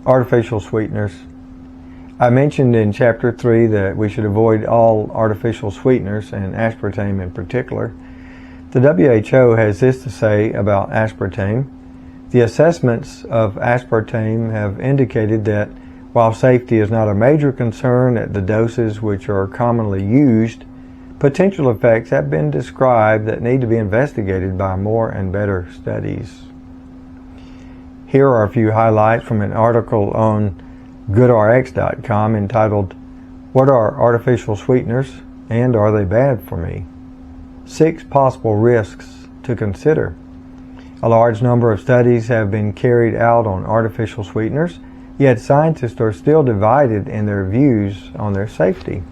Artificial sweeteners. I mentioned in Chapter 3 that we should avoid all artificial sweeteners, and aspartame in particular. The WHO has this to say about aspartame. The assessments of aspartame have indicated that while safety is not a major concern at the doses which are commonly used, potential effects have been described that need to be investigated by more and better studies. Here are a few highlights from an article on GoodRx.com entitled, "What are artificial sweeteners and are they bad for me?" 6 possible risks to consider. A large number of studies have been carried out on artificial sweeteners, yet scientists are still divided in their views on their safety.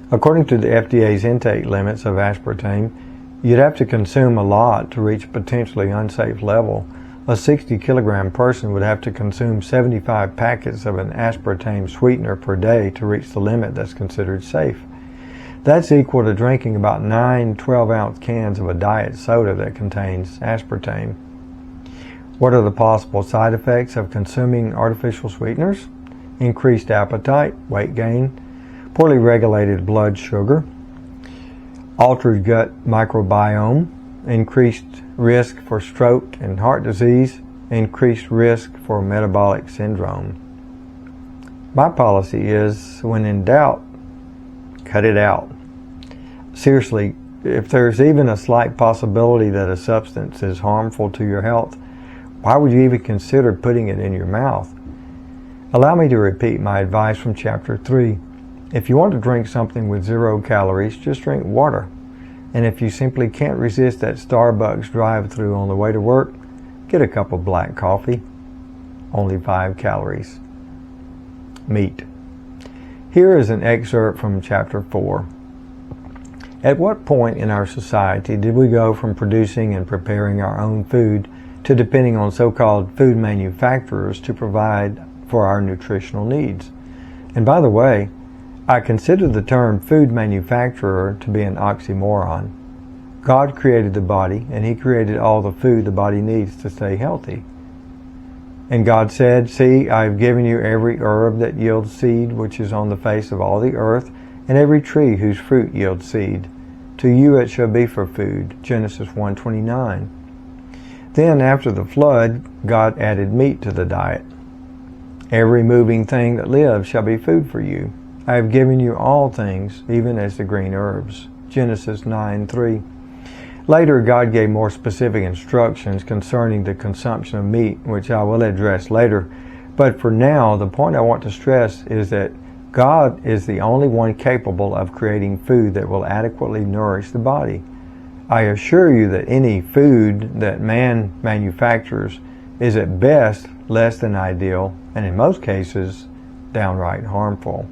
According to the FDA's intake limits of aspartame, you'd have to consume a lot to reach a potentially unsafe level. A 60-kilogram person would have to consume 75 packets of an aspartame sweetener per day to reach the limit that's considered safe. That's equal to drinking about 9 12-ounce cans of a diet soda that contains aspartame. What are the possible side effects of consuming artificial sweeteners? Increased appetite, weight gain, poorly regulated blood sugar, altered gut microbiome, increased risk for stroke and heart disease, increased risk for metabolic syndrome. My policy is, when in doubt, cut it out. Seriously, if there's even a slight possibility that a substance is harmful to your health, why would you even consider putting it in your mouth? Allow me to repeat my advice from Chapter 3. If you want to drink something with 0 calories, just drink water. And if you simply can't resist that Starbucks drive-thru on the way to work, get a cup of black coffee. Only 5 calories. Meat. Here is an excerpt from Chapter 4. At what point in our society did we go from producing and preparing our own food to depending on so-called food manufacturers to provide for our nutritional needs? And by the way, I consider the term food manufacturer to be an oxymoron. God created the body, and He created all the food the body needs to stay healthy. And God said, "See, I have given you every herb that yields seed, which is on the face of all the earth, and every tree whose fruit yields seed. To you it shall be for food." Genesis 1:29. Then, after the flood, God added meat to the diet. "Every moving thing that lives shall be food for you. I have given you all things, even as the green herbs." Genesis 9:3. Later, God gave more specific instructions concerning the consumption of meat, which I will address later. But for now, the point I want to stress is that God is the only one capable of creating food that will adequately nourish the body. I assure you that any food that man manufactures is at best less than ideal, and in most cases, downright harmful.